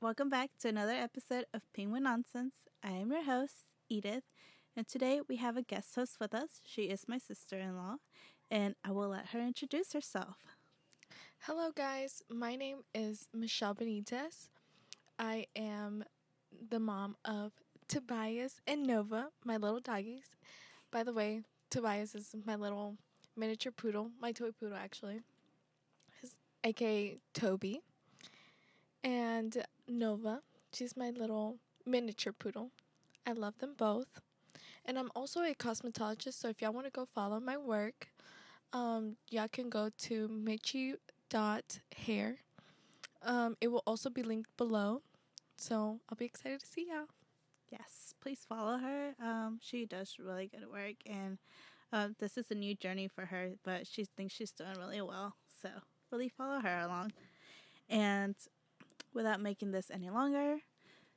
Welcome back to another episode of Penguin Nonsense. I am your host, Edith, and today we have a guest host with us. She is my sister in law, and I will let her introduce herself. Hello, guys. My name is Michelle Benitez. I am the mom of Tobias and Nova, my little doggies. By the way, Tobias is my little miniature poodle, my toy poodle, actually, aka Toby. And Nova, she's my little miniature poodle. I love them both. And I'm also a cosmetologist, so if y'all want to go follow my work, y'all can go to Michi.hair. It will also be linked below. So I'll be excited to see y'all. Yes, please follow her. She does really good work, and this is a new journey for her, but she thinks she's doing really well. So really follow her along. And without making this any longer,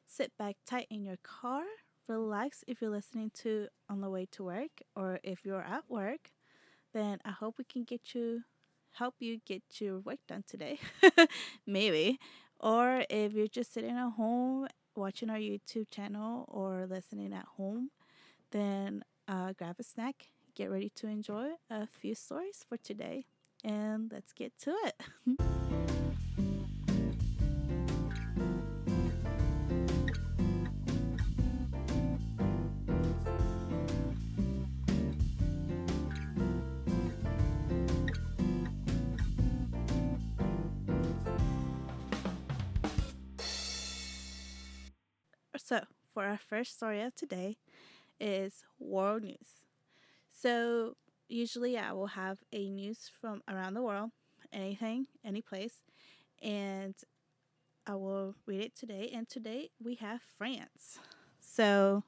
sit back tight in your car, relax if you're listening to on the way to work, or if you're at work, then I hope we can help you get your work done today. Maybe. Or if you're just sitting at home watching our YouTube channel or listening at home, then grab a snack, get ready to enjoy a few stories for today, and let's get to it. So, for our first story of today is world news. So, usually I will have a news from around the world, anything, any place, and I will read it today. And today we have France. So,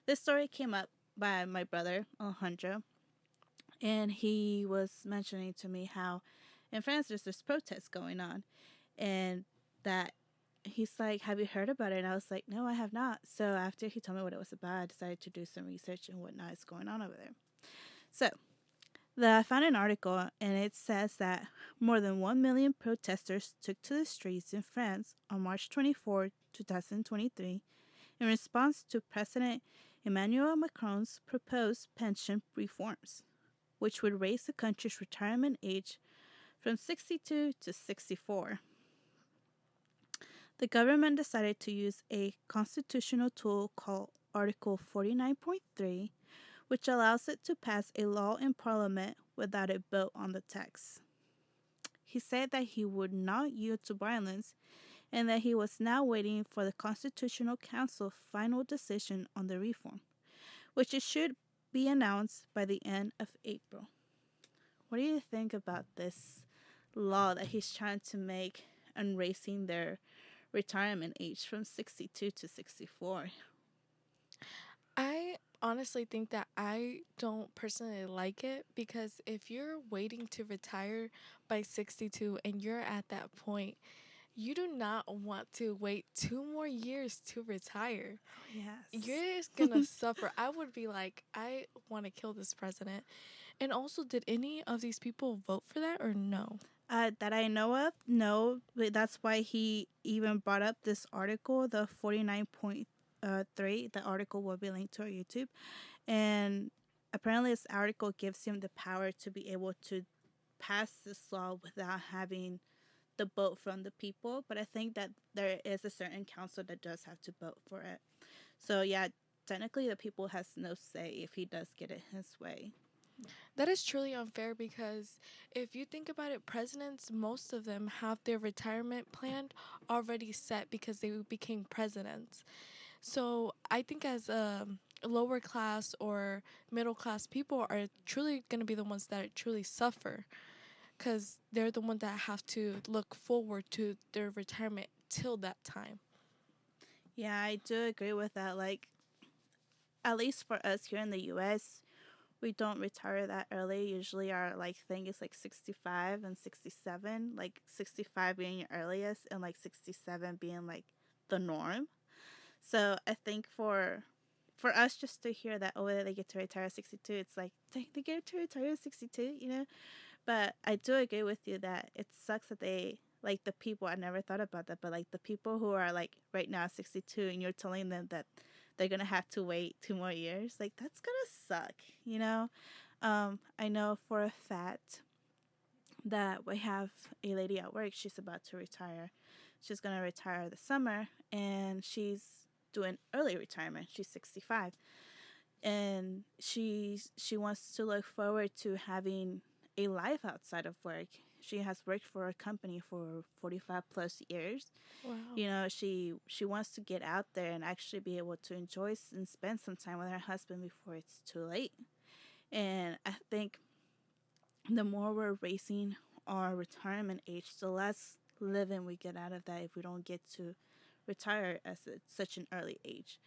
this story came up by my brother, Alejandro, and he was mentioning to me how in France there's this protest going on, and that he's like, "Have you heard about it?" And I was like, "No, I have not." So after he told me what it was about, I decided to do some research and whatnot is going on over there. So I found an article, and it says that more than 1 million protesters took to the streets in France on March 24, 2023, in response to President Emmanuel Macron's proposed pension reforms, which would raise the country's retirement age from 62 to 64. The government decided to use a constitutional tool called Article 49.3, which allows it to pass a law in Parliament without a vote on the text. He said that he would not yield to violence and that he was now waiting for the Constitutional Council's final decision on the reform, which it should be announced by the end of April. What do you think about this law that he's trying to make on raising their retirement age from 62 to 64? I honestly think that I don't personally like it because if you're waiting to retire by 62 and you're at that point, you do not want to wait 2 more years to retire. Yes. You're just gonna suffer. I would be like, I want to kill this president. And also, did any of these people vote for that or no? That I know of, no. But that's why he even brought up this article, the 49.3. The article will be linked to our YouTube. And apparently, this article gives him the power to be able to pass this law without having the vote from the people. But I think that there is a certain council that does have to vote for it. So, yeah, technically, the people has no say if he does get it his way. That is truly unfair because if you think about it, presidents, most of them have their retirement plan already set because they became presidents. So I think as a lower class or middle class people are truly going to be the ones that truly suffer because they're the ones that have to look forward to their retirement till that time. Yeah, I do agree with that. Like, at least for us here in the US, we don't retire that early. Usually our like thing is like 65 and 67, like 65 being your earliest and like 67 being like the norm. So I think for us just to hear that over there they get to retire at 62, it's like they get to retire at 62, you know? But I do agree with you that it sucks that like the people, I never thought about that, but like the people who are like right now 62 and you're telling them that they're gonna have to wait 2 more years, like that's gonna suck, you know? I know for a fact that we have a lady at work, she's about to retire. She's gonna retire this summer and she's doing early retirement. She's 65 and she wants to look forward to having a life outside of work. She has worked for a company for 45 plus years. Wow. You know, she wants to get out there and actually be able to enjoy and spend some time with her husband before it's too late. And I think the more we're racing our retirement age, the less living we get out of that if we don't get to retire at such an early age.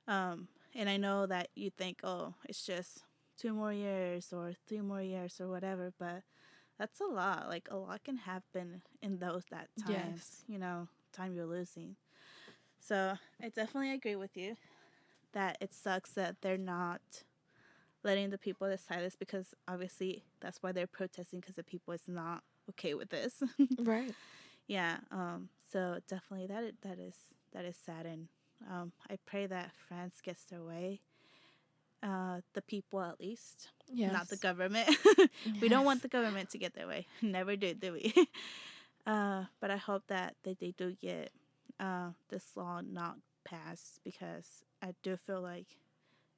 And I know that you think, oh, it's just 2 more years or 3 more years or whatever, but that's a lot. Like a lot can happen in that time, Yes. you know, time you're losing. So I definitely agree with you that it sucks that they're not letting the people decide this because obviously that's why they're protesting because the people is not okay with this. Right. Yeah. So definitely that is sad, and I pray that France gets their way. The people at least, not the Yes. government. We don't want Yes. the government to get their way. Never did, do we? But I hope that they do get this law not passed because I do feel like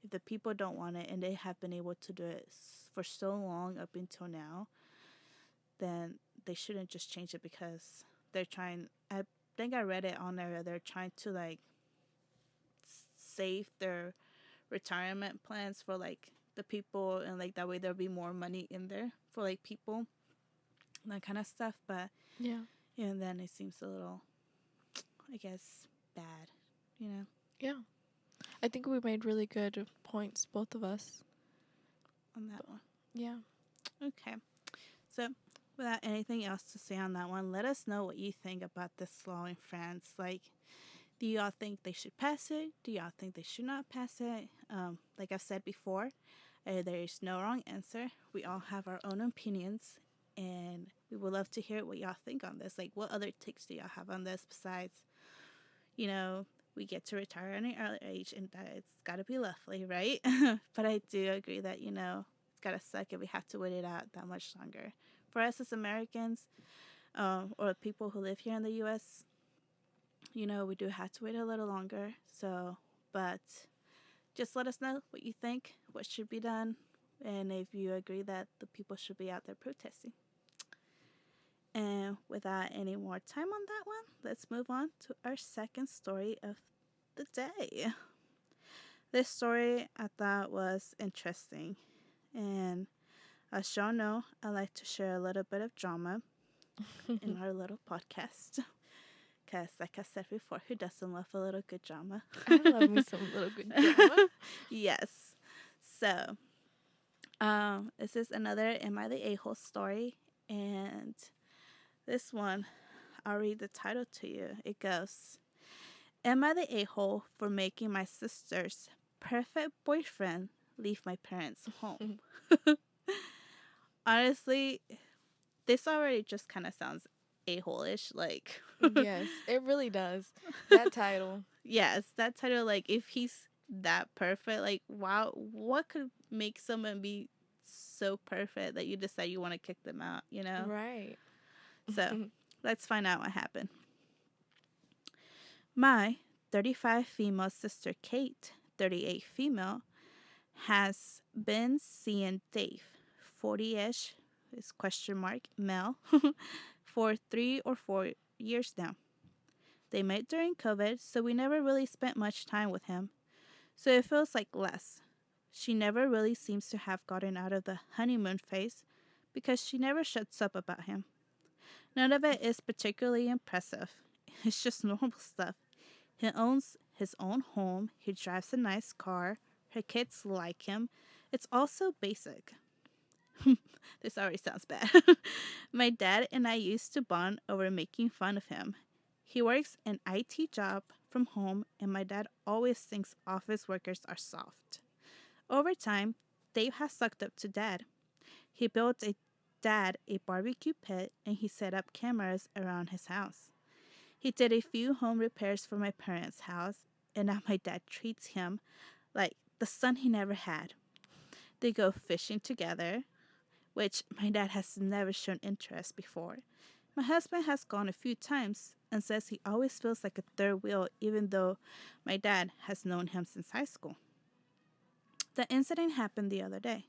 if the people don't want it and they have been able to do it for so long up until now, then they shouldn't just change it because they're trying. I think I read it on there. They're trying to like save their retirement plans for like the people, and like that way there'll be more money in there for like people, that kind of stuff. But Yeah. and then it seems a little, I guess, bad, you know, Yeah. I think we made really good points, both of us. on that one. Yeah. Okay. So, without anything else to say on that one, let us know what you think about this law in France. Like, do y'all think they should pass it? Do y'all think they should not pass it? Like I've said before, there is no wrong answer. We all have our own opinions, and we would love to hear what y'all think on this. Like, what other takes do y'all have on this besides, you know, we get to retire at an early age, and that it's got to be lovely, right? But I do agree that, you know, it's got to suck if we have to wait it out that much longer. For us as Americans, or people who live here in the U.S., you know, we do have to wait a little longer. So, but just let us know what you think, what should be done, and if you agree that the people should be out there protesting. And without any more time on that one, let's move on to our second story of the day. This story I thought was interesting, and as y'all know, I like to share a little bit of drama in our little podcast. Because, like I said before, who doesn't love a little good drama? I love me some little good drama. Yes. So, this is another Am I the A-hole story. And this one, I'll read the title to you. It goes, Am I the a-hole for making my sister's perfect boyfriend leave my parents' home? Honestly, this already just kind of sounds a-hole-ish. Like, Yes, it really does. That title. yes, that title, like, if he's that perfect, like, wow, what could make someone be so perfect that you decide you want to kick them out, you know? Right. So, let's find out what happened. My 35 female sister Kate, 38 female, has been seeing Dave, 40-ish, is question mark, male, for 3 or 4 years now. They met during COVID, so we never really spent much time with him. So it feels like less. She never really seems to have gotten out of the honeymoon phase because she never shuts up about him. None of it is particularly impressive. It's just normal stuff. He owns his own home. He drives a nice car. Her kids like him. It's all so basic. This already sounds bad. My dad and I used to bond over making fun of him. He works an IT job from home, and my dad always thinks office workers are soft. Over time, Dave has sucked up to dad. He built a dad a barbecue pit and he set up cameras around his house. He did a few home repairs for my parents' house, and now my dad treats him like the son he never had. They go fishing together, which my dad has never shown interest before. My husband has gone a few times and says he always feels like a third wheel, even though my dad has known him since high school. The incident happened the other day.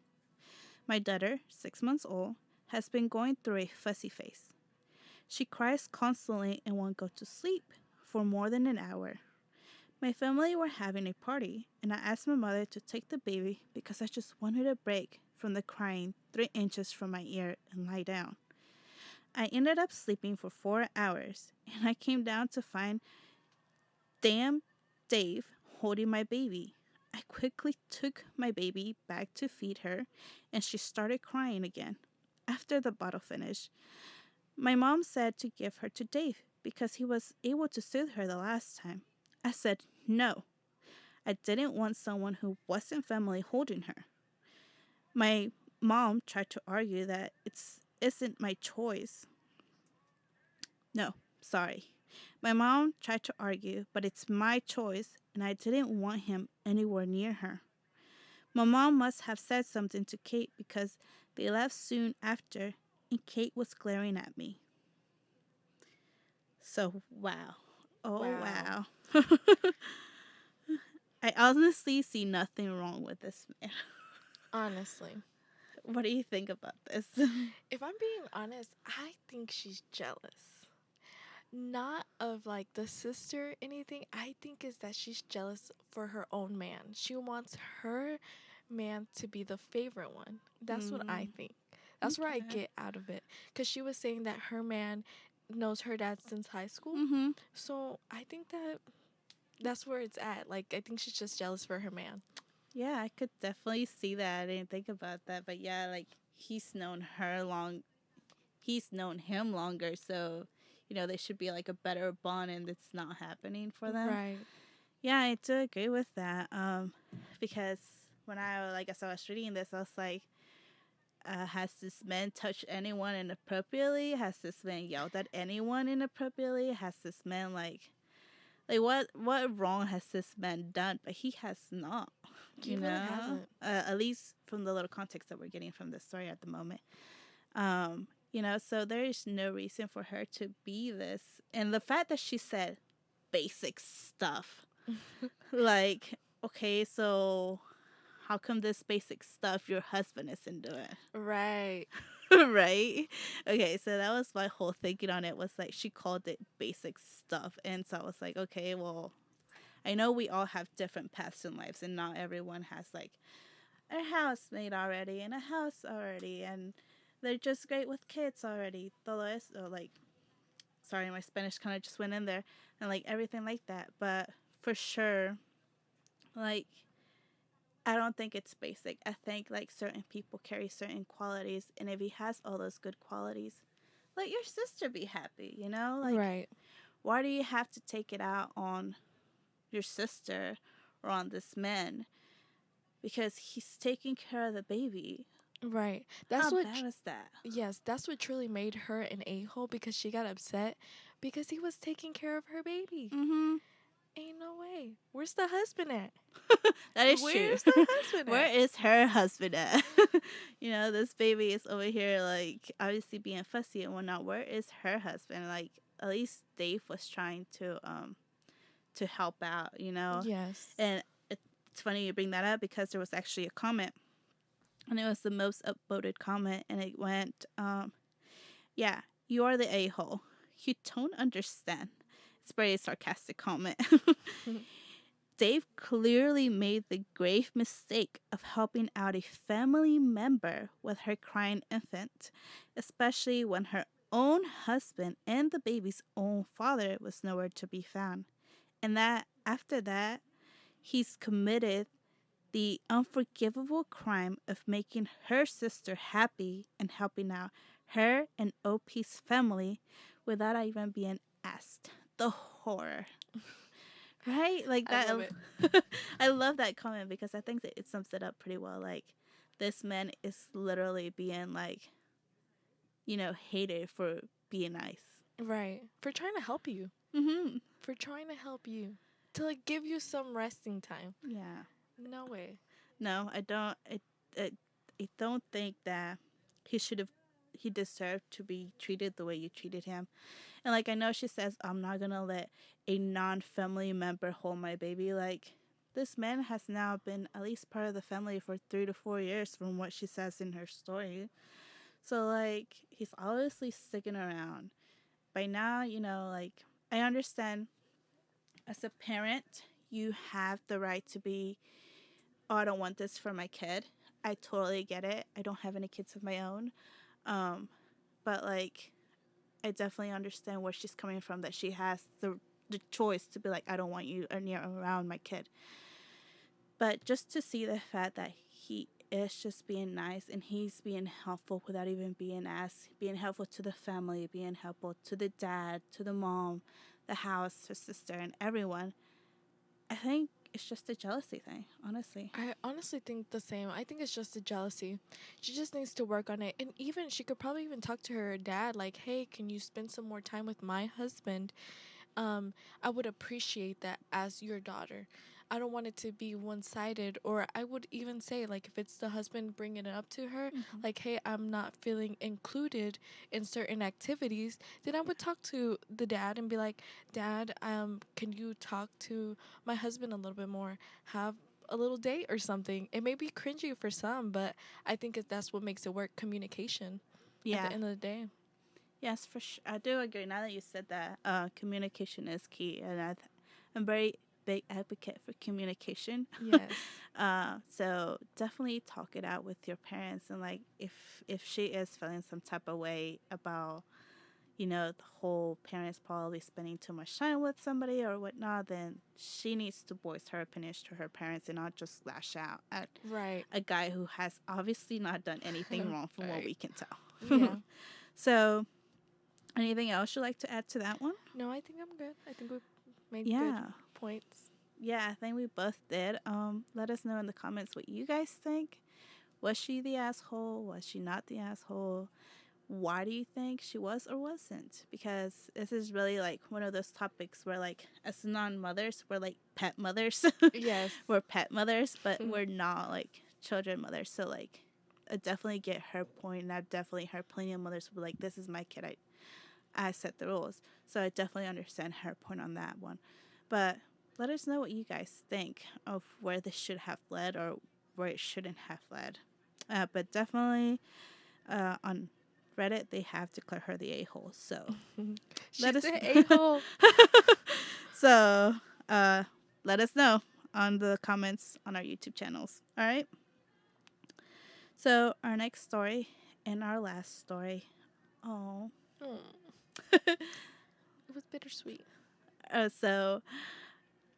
My daughter, 6 months old, has been going through a fussy phase. She cries constantly and won't go to sleep for more than an hour. My family were having a party, and I asked my mother to take the baby because I just wanted a break from the crying 3 inches from my ear and lie down. I ended up sleeping for 4 hours, and I came down to find damn Dave holding my baby. I quickly took my baby back to feed her, and she started crying again. After the bottle finished, my mom said to give her to Dave because he was able to soothe her the last time. I said no. I didn't want someone who wasn't family holding her. My mom tried to argue that it isn't my choice. No, sorry. My mom tried to argue, but it's my choice, and I didn't want him anywhere near her. My mom must have said something to Kate because they left soon after, and Kate was glaring at me. So, wow. Oh, Wow. wow. I honestly see nothing wrong with this man. Honestly, What do you think about this? if I'm being honest, I think she's jealous. Not of like the sister anything. I think is that she's jealous for her own man. She wants her man to be the favorite one. That's what I Mm, think. That's where I okay. get out of it. Cuz she was saying that her man knows her dad since high school. Mm-hmm. So, I think that that's where it's at. Like I think she's just jealous for her man. Yeah, I could definitely see that. I didn't think about that. But yeah, like he's known him longer, so there should be like a better bond and it's not happening for them. Right. Yeah, I do agree with that. Because when as I was reading this, I was like, has this man touched anyone inappropriately? Has this man yelled at anyone inappropriately? Has this man like what wrong has this man done? But he has not, He really hasn't. at least from the little context that we're getting from the story at the moment. So there is no reason for her to be this. And the fact that she said basic stuff, like, okay, so how come this basic stuff your husband isn't doing? Right. Right? Okay, so that was my whole thinking on it was like she called it basic stuff. And so I was like, okay, well, I know we all have different paths in lives and not everyone has like a house made already and a house already and they're just great with kids already. Sorry, my Spanish kind of just went in there and like everything like that. But for sure, like I don't think it's basic. I think like certain people carry certain qualities, and if he has all those good qualities, let your sister be happy, Like, Right. why do you have to take it out on your sister or on this man? Because he's taking care of the baby. Right. How bad is that? Yes, that's what truly made her an a-hole because she got upset because he was taking care of her baby. Mm-hmm. Ain't no way. Where's the husband at? That is true. Where's the husband Where at? is her husband at? This baby is over here, like, obviously being fussy and whatnot. Where is her husband? Like, at least Dave was trying to help out. Yes. And it's funny you bring that up because there was actually a comment, and it was the most upvoted comment, and it went, yeah, you are the a-hole. You don't understand. It's a very sarcastic comment. Dave clearly made the grave mistake of helping out a family member with her crying infant, especially when her own husband and the baby's own father was nowhere to be found. And that after that, he's committed the unforgivable crime of making her sister happy and helping out her and OP's family without even being asked. The horror. Right? Like I that. love it. I love that comment because I think that it sums it up pretty well. Like, this man is literally being like hated for being nice. Right. For trying to help you. Mhm. For trying to help you. To like give you some resting time. Yeah. No way. No, I don't. I, I don't think that he should have. He deserved to be treated the way you treated him. And like I know she says, I'm not gonna let a non-family member hold my baby. Like this man has now been at least part of the family for 3 to 4 years, from what she says in her story. So like he's obviously sticking around. By now, like I understand as a parent, you have the right to be, oh, I don't want this for my kid. I totally get it. I don't have any kids of my own. Um, but like I definitely understand where she's coming from, that she has the choice to be like, I don't want you near around my kid. But just to see the fact that he is just being nice and he's being helpful without even being asked, being helpful to the family, being helpful to the dad, to the mom, the house, her sister, and everyone, I think it's just a jealousy thing, honestly. I honestly think the same. I think it's just a jealousy. She just needs to work on it. And even she could probably even talk to her dad like, "Hey, can you spend some more time with my husband? I would appreciate that as your daughter. I don't want it to be one-sided." Or I would even say like if it's the husband bringing it up to her, Mm-hmm. like, "Hey, I'm not feeling included in certain activities," then I would talk to the dad and be like, "Dad, can you talk to my husband a little bit more? Have a little date or something." It may be cringy for some, but I think that's what makes it work, communication at the Yeah. end of the day. Yes, for sure. I do agree. Now that you said that, communication is key, and I'm very big advocate for communication. Yes. So definitely talk it out with your parents, and like if she is feeling some type of way about the whole parents probably spending too much time with somebody or whatnot, then she needs to voice her opinions to her parents and not just lash out at Right. a guy who has obviously not done anything wrong, from what Right. we can tell. Yeah. So anything else you'd like to add to that one? No, I think I'm good. I think we made good Yeah. points. Yeah, I think we both did. Let us know in the comments what you guys think. Was she the asshole? Was she not the asshole? Why do you think she was or wasn't? Because this is really like one of those topics where, like, as non-mothers, we're like pet mothers. Yes. We're pet mothers, but we're not like children mothers. So like, I definitely get her point, and I've definitely heard plenty of mothers who be like, "This is my kid. I set the rules." So I definitely understand her point on that one. But let us know what you guys think of where this should have led or where it shouldn't have led. But definitely on Reddit, they have declared her the a-hole. So She's an a-hole. So let us know on the comments on our YouTube channels. All right. So our next story and our last story. Oh. It was bittersweet. So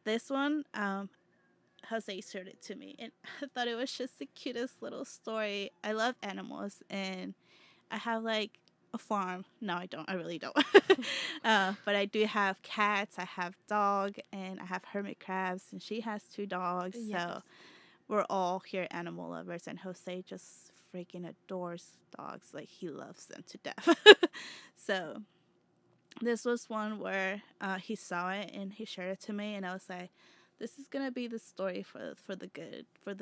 this one, Jose shared it to me, and I thought it was just the cutest little story. I love animals, and I have like a farm. No, I don't. I really don't. But I do have cats. I have dog, and I have hermit crabs, and she has 2 dogs. Yes. So we're all here animal lovers, and Jose just freaking adores dogs. Like, he loves them to death. So this was one where he saw it and he shared it to me, and I was like, this is gonna be the story for the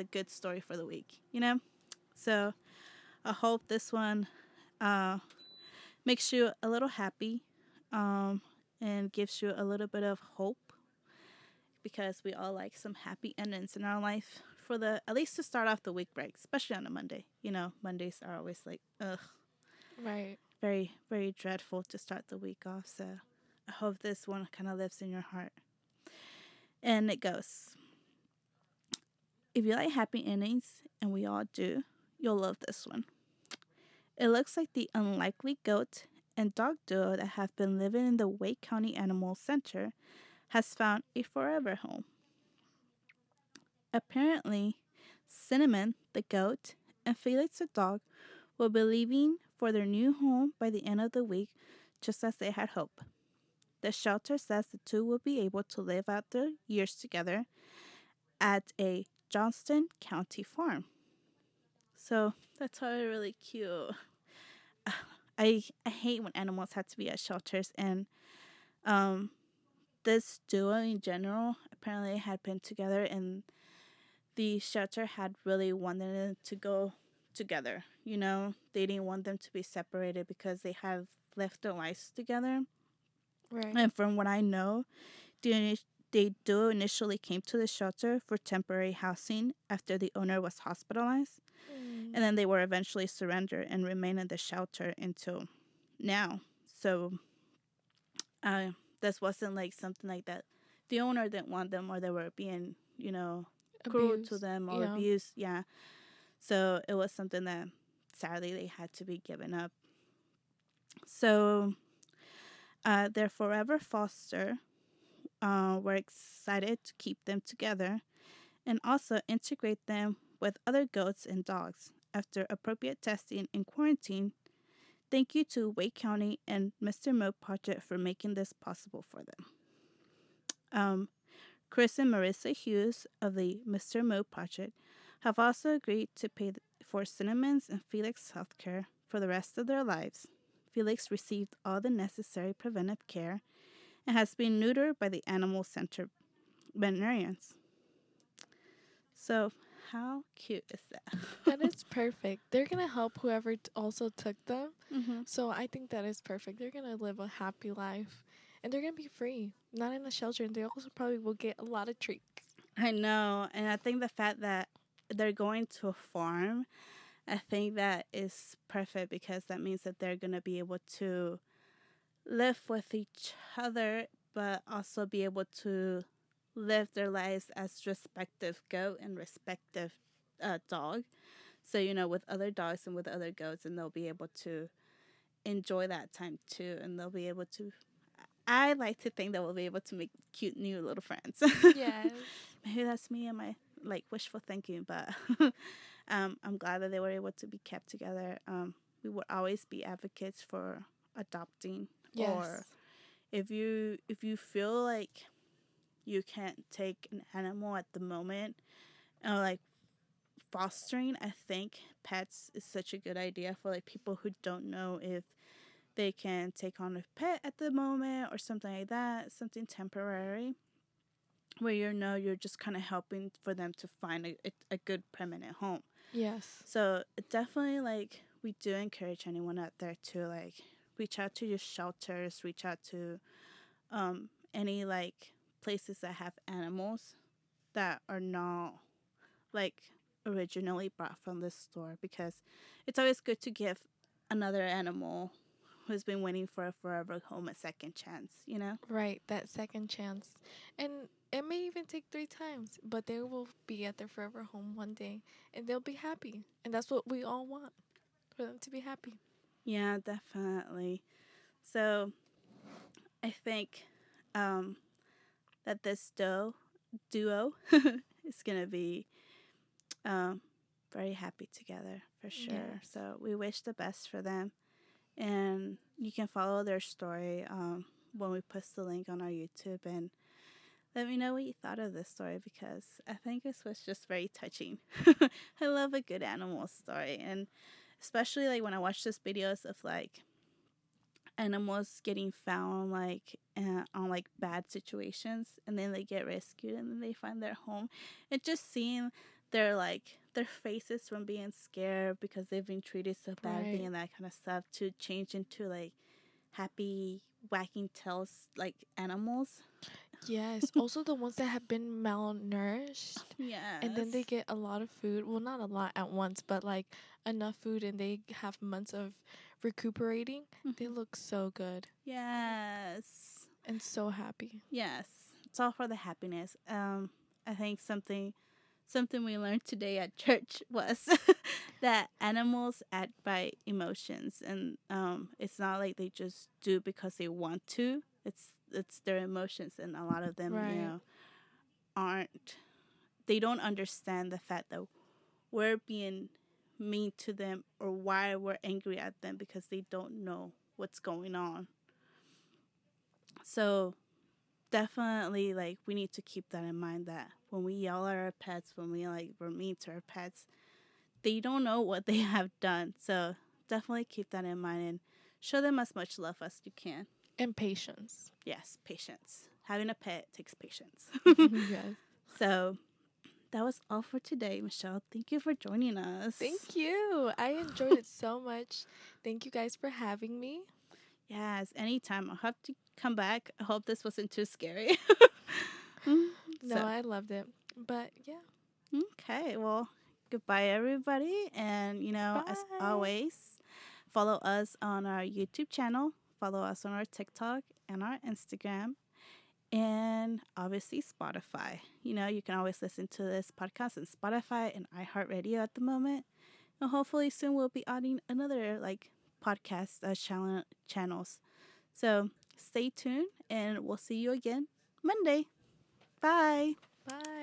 good story for the week, So I hope this one makes you a little happy, and gives you a little bit of hope, because we all like some happy endings in our life, for the at least to start off the week right, especially on a Monday. Mondays are always like, ugh, Right. very, very dreadful to start the week off. So I hope this one kind of lives in your heart. And it goes, if you like happy endings, and we all do, you'll love this one. It looks like the unlikely goat and dog duo that have been living in the Wake County Animal Center has found a forever home. Apparently, Cinnamon, the goat, and Felix, the dog, will be leaving for their new home by the end of the week, just as they had hoped. The shelter says the two will be able to live out their years together at a Johnston County farm. So that's really cute. I hate when animals have to be at shelters, and um this duo in general apparently had been together, and the shelter had really wanted them to go together. You know, they didn't want them to be separated because they had lived their lives together. Right. And from what I know, the, they do initially came to the shelter for temporary housing after the owner was hospitalized, Mm. and then they were eventually surrendered and remained in the shelter until now. So uh, this wasn't like something like that. The owner didn't want them, or they were being, cruel to Abuse. them or Yeah. abused. Yeah. So it was something that sadly they had to be given up. So their forever foster, we're excited to keep them together and also integrate them with other goats and dogs. After appropriate testing and quarantine, thank you to Wake County and Mr. Mo Project for making this possible for them. Chris and Marissa Hughes of the Mr. Mo Project have also agreed to pay for Cinnamon's and Felix health care for the rest of their lives. Felix received all the necessary preventive care and has been neutered by the Animal Center veterinarians. So, how cute is that? That is perfect. They're gonna help whoever also took them. hmm So I think that is perfect. They're gonna live a happy life, and they're gonna be free, not in the shelter. And they also probably will get a lot of treats. I know, and I think the fact that they're going to a farm, I think that is perfect because that means that they're going to be able to live with each other, but also be able to live their lives as respective goat and respective dog. So, with other dogs and with other goats, and they'll be able to enjoy that time too. And they'll be able to, I like to think that we'll be able to make cute new little friends. Yes. Maybe that's me and my like wishful thinking, but I'm glad that they were able to be kept together. We would always be advocates for adopting, or Yes. if you feel like you can't take an animal at the moment, like fostering, I think pets is such a good idea for like people who don't know if they can take on a pet at the moment or something like that, something temporary where you're just kind of helping for them to find a good permanent home. Yes. So definitely, like, we do encourage anyone out there to like reach out to your shelters, reach out to any like places that have animals that are not like originally brought from the store, because it's always good to give another animal who's been waiting for a forever home a second chance. Right. That second chance, and it may even take 3 times, but they will be at their forever home one day, and they'll be happy, and that's what we all want, for them to be happy. Yeah, definitely. So I think um, that this duo is gonna be um, very happy together for sure. Yes. So we wish the best for them, and you can follow their story when we post the link on our YouTube, and let me know what you thought of this story, because I think this was just very touching. I love a good animal story, and especially like when I watch those videos of like animals getting found like on like bad situations, and then they get rescued and then they find their home, and just seeing their faces from being scared because they've been treated so badly Right. and that kind of stuff to change into like happy wagging tails like animals. Yes. Also, the ones that have been malnourished, and then they Yes. get a lot of food. Well, not a lot at once, but like enough food, and they have months of recuperating. They Mhm. look so good Yes. and so happy. Yes. It's all for the happiness. I think something we learned today at church was that animals act by emotions, and it's not like they just do because they want to. It's their emotions, and a lot of them, Right. aren't. They don't understand the fact that we're being mean to them or why we're angry at them, because they don't know what's going on. So definitely, like, we need to keep that in mind, that when we yell at our pets, when we're mean to our pets, they don't know what they have done. So definitely keep that in mind, and show them as much love as you can. And patience. Yes, patience. Having a pet takes patience. Yes. So that was all for today, Michelle. Thank you for joining us. Thank you. I enjoyed it so much. Thank you guys for having me. Yes, anytime. I'll have to come back. I hope this wasn't too scary. No, I loved it. But yeah. Okay, well, goodbye, everybody. And, as Bye. always, follow us on our YouTube channel, follow us on our TikTok and our Instagram, and obviously Spotify. You can always listen to this podcast on Spotify and iHeartRadio at the moment. And hopefully soon we'll be adding another podcast channels. So stay tuned and we'll see you again Monday. Bye. Bye.